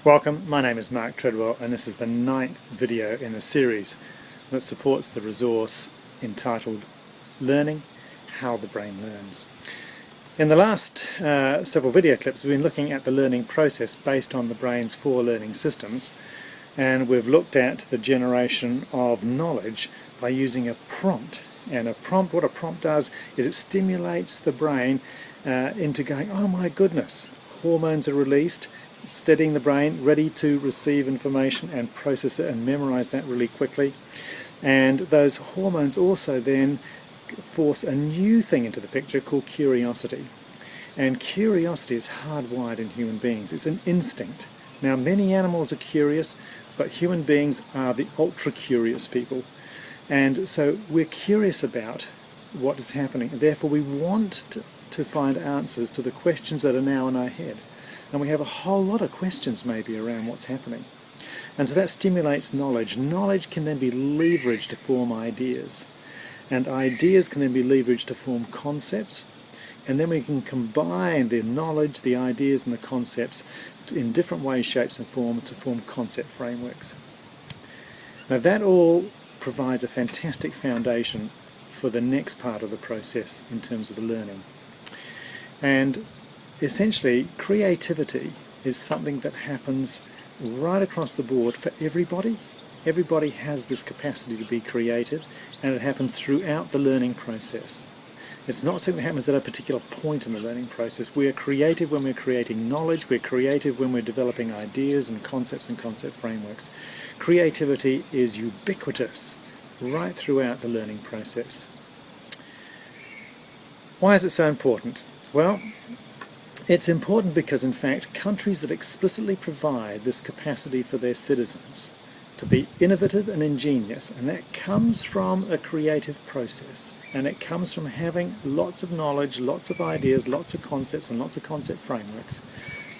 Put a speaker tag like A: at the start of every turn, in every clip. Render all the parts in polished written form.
A: Welcome, my name is Mark Treadwell and this is the 9th video in a series that supports the resource entitled Learning: How the Brain Learns. In the last several video clips we've been looking at the learning process based on the brain's 4 learning systems, and we've looked at the generation of knowledge by using a prompt. And what a prompt does is it stimulates the brain into going, oh my goodness, hormones are released, steadying the brain, ready to receive information and process it and memorize that really quickly. And those hormones also then force a new thing into the picture called curiosity. And curiosity is hardwired in human beings. It's an instinct. Now, many animals are curious, but human beings are the ultra-curious people. And so we're curious about what is happening. And therefore, we want to find answers to the questions that are now in our head. And we have a whole lot of questions maybe around what's happening. And so that stimulates knowledge. Knowledge can then be leveraged to form ideas. And ideas can then be leveraged to form concepts. And then we can combine the knowledge, the ideas and the concepts in different ways, shapes and forms to form concept frameworks. Now that all provides a fantastic foundation for the next part of the process in terms of the learning. And essentially, creativity is something that happens right across the board for everybody. Everybody has this capacity to be creative, and it happens throughout the learning process. It's not something that happens at a particular point in the learning process. We're creative when we're creating knowledge, we're creative when we're developing ideas and concepts and concept frameworks. Creativity is ubiquitous right throughout the learning process. Why is it so important? Well, it's important because, in fact, countries that explicitly provide this capacity for their citizens to be innovative and ingenious, and that comes from a creative process, and it comes from having lots of knowledge, lots of ideas, lots of concepts and lots of concept frameworks.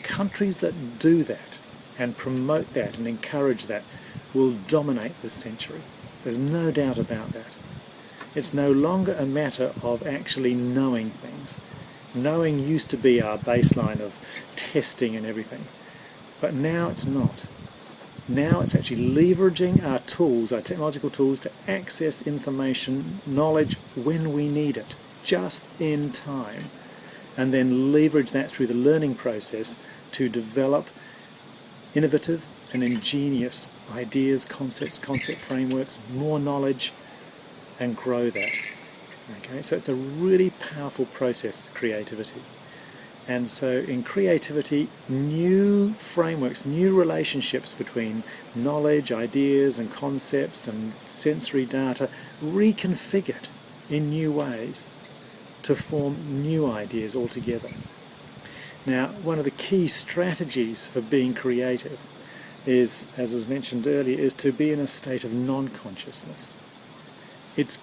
A: Countries that do that and promote that and encourage that will dominate this century. There's no doubt about that. It's no longer a matter of actually knowing things. Knowing used to be our baseline of testing and everything, but now it's not. Now it's actually leveraging our tools, our technological tools, to access information, knowledge when we need it, just in time, and then leverage that through the learning process to develop innovative and ingenious ideas, concepts, concept frameworks, more knowledge, and grow that. Okay, so it's a really powerful process, creativity. And so in creativity, new frameworks, new relationships between knowledge, ideas and concepts and sensory data reconfigured in new ways to form new ideas altogether. Now, one of the key strategies for being creative is, as was mentioned earlier, is to be in a state of non-consciousness. It's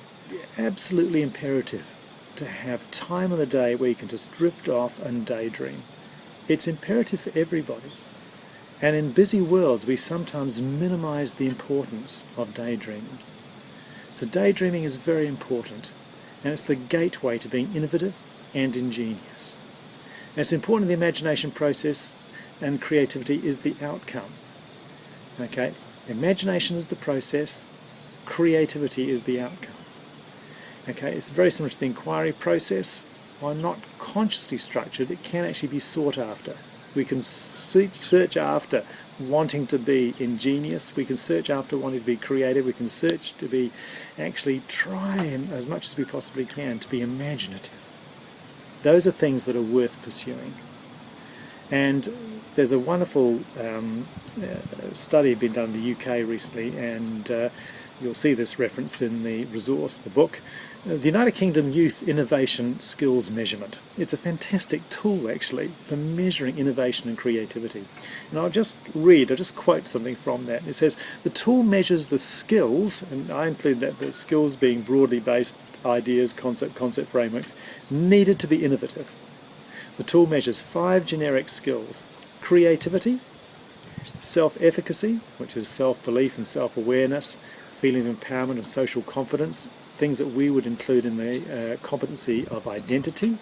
A: absolutely imperative to have time of the day where you can just drift off and daydream. It's imperative for everybody. And in busy worlds we sometimes minimize the importance of daydreaming. So daydreaming is very important, and it's the gateway to being innovative and ingenious. And it's important in the imagination process, and creativity is the outcome. Okay? Imagination is the process, creativity is the outcome. Okay, it's very similar to the inquiry process. While not consciously structured, it can actually be sought after. We can search after wanting to be ingenious, we can search after wanting to be creative, we can search to be actually trying as much as we possibly can to be imaginative. Those are things that are worth pursuing. And there's a wonderful study being done in the UK recently, and you'll see this referenced in the resource, the book, the United Kingdom Youth Innovation Skills Measurement. It's a fantastic tool actually for measuring innovation and creativity. And I'll just quote something from that. It says, the tool measures the skills, and I include that the skills being broadly based ideas, concept frameworks, needed to be innovative. The tool measures 5 generic skills: creativity, self-efficacy, which is self-belief and self-awareness, feelings of empowerment and social confidence, things that we would include in the competency of identity,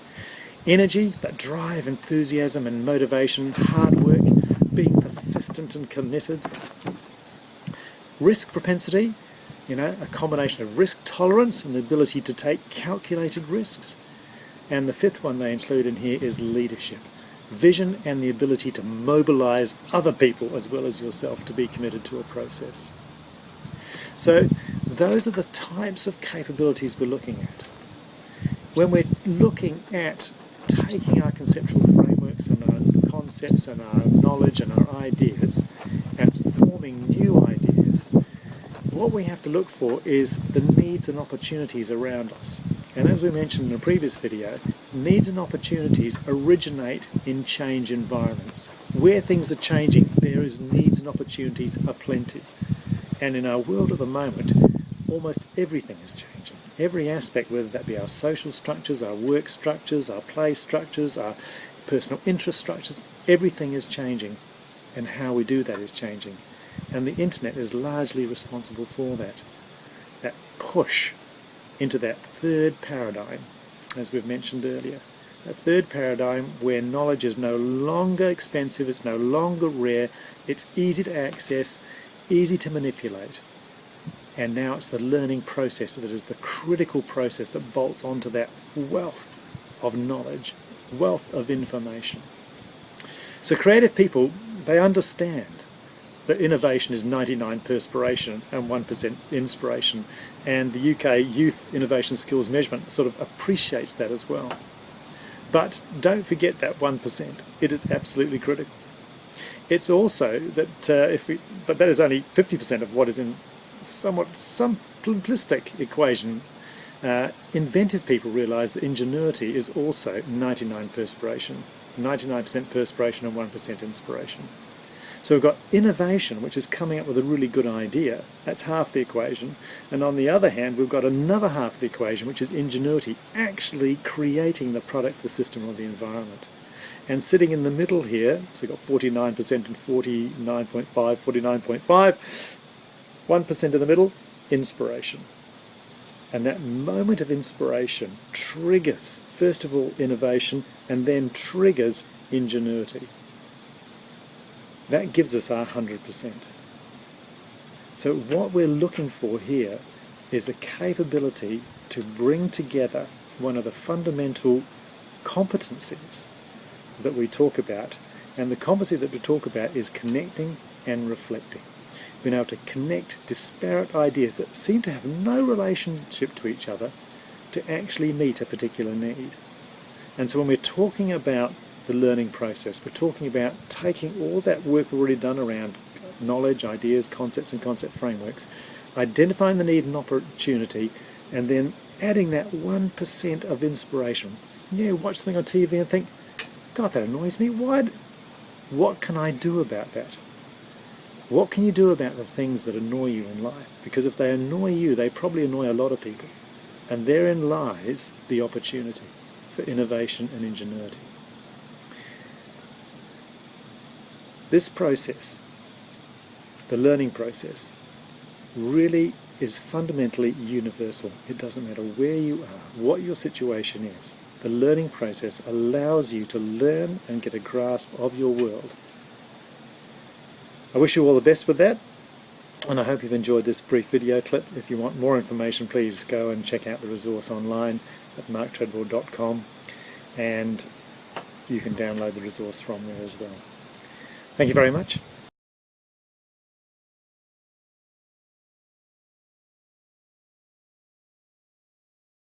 A: energy, that drive, enthusiasm and motivation, hard work, being persistent and committed. Risk propensity, a combination of risk tolerance and the ability to take calculated risks. And the fifth one they include in here is leadership. Vision and the ability to mobilize other people as well as yourself to be committed to a process. So those are the types of capabilities we're looking at. When we're looking at taking our conceptual frameworks and our concepts and our knowledge and our ideas and forming new ideas, what we have to look for is the needs and opportunities around us. And as we mentioned in a previous video, needs and opportunities originate in change environments. Where things are changing, there is needs and opportunities aplenty. And in our world at the moment, almost everything is changing. Every aspect, whether that be our social structures, our work structures, our play structures, our personal interest structures, everything is changing. And how we do that is changing. And the internet is largely responsible for that. That push into that third paradigm, as we've mentioned earlier. A third paradigm where knowledge is no longer expensive, it's no longer rare, it's easy to access, easy to manipulate. And now it's the learning process that is the critical process that bolts onto that wealth of knowledge, wealth of information. So creative people, they understand that innovation is 99% perspiration and 1% inspiration, and the UK Youth Innovation Skills Measurement sort of appreciates that as well. But don't forget that 1%. It is absolutely critical. It's also that but that is only 50% of what is in some simplistic equation. Inventive people realise that ingenuity is also 99% perspiration, 99% perspiration and 1% inspiration. So we've got innovation, which is coming up with a really good idea. That's half the equation. And on the other hand, we've got another half of the equation, which is ingenuity, actually creating the product, the system, or the environment. And sitting in the middle here, so we've got 49% and 49.5, 49.5, 1% in the middle, inspiration. And that moment of inspiration triggers, first of all, innovation, and then triggers ingenuity. That gives us our 100%. So what we're looking for here is a capability to bring together one of the fundamental competencies that we talk about. And the competency that we talk about is connecting and reflecting. Being able to connect disparate ideas that seem to have no relationship to each other to actually meet a particular need. And so when we're talking about the learning process, we're talking about taking all that work we've already done around knowledge, ideas, concepts and concept frameworks, identifying the need and opportunity, and then adding that 1% of inspiration. You watch something on TV and think, God, that annoys me. What can I do about that? What can you do about the things that annoy you in life? Because if they annoy you, they probably annoy a lot of people. And therein lies the opportunity for innovation and ingenuity. This process, the learning process, really is fundamentally universal. It doesn't matter where you are, what your situation is. The learning process allows you to learn and get a grasp of your world. I wish you all the best with that, and I hope you've enjoyed this brief video clip. If you want more information, please go and check out the resource online at marktreadwell.com, and you can download the resource from there as well. Thank you very much.